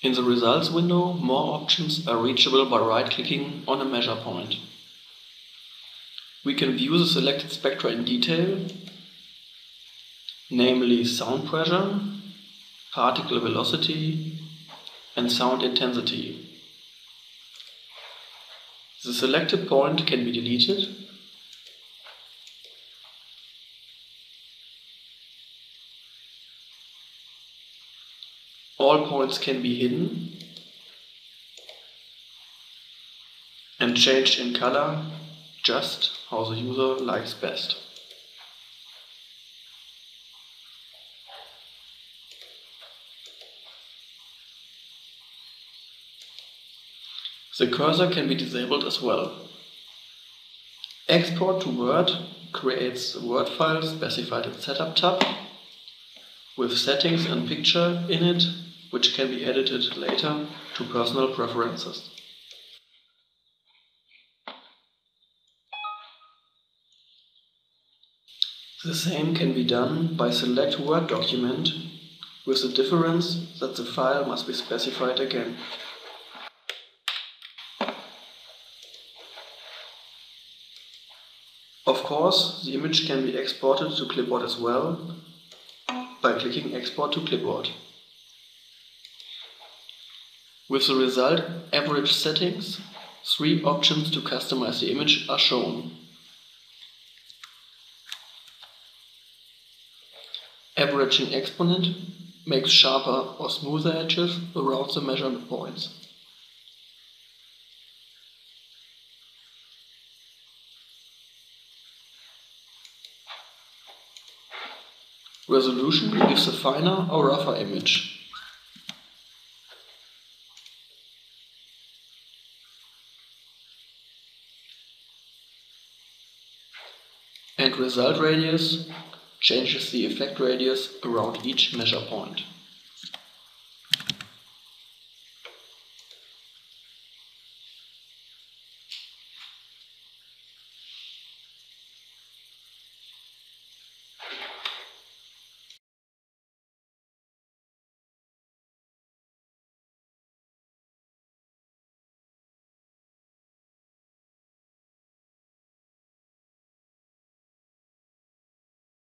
In the results window, more options are reachable by right-clicking on a measure point. We can view the selected spectra in detail, namely sound pressure, particle velocity, and sound intensity. The selected point can be deleted, all points can be hidden and changed in color, just how the user likes best. The cursor can be disabled as well. Export to Word creates a Word file specified in Setup tab with settings and picture in it, which can be edited later to personal preferences. The same can be done by select Word document, with the difference that the file must be specified again. Of course, the image can be exported to clipboard as well by clicking Export to Clipboard. With the result Average Settings, 3 options to customize the image are shown. Averaging exponent makes sharper or smoother edges around the measurement points. Resolution gives a finer or rougher image. And result radius changes the effect radius around each measure point.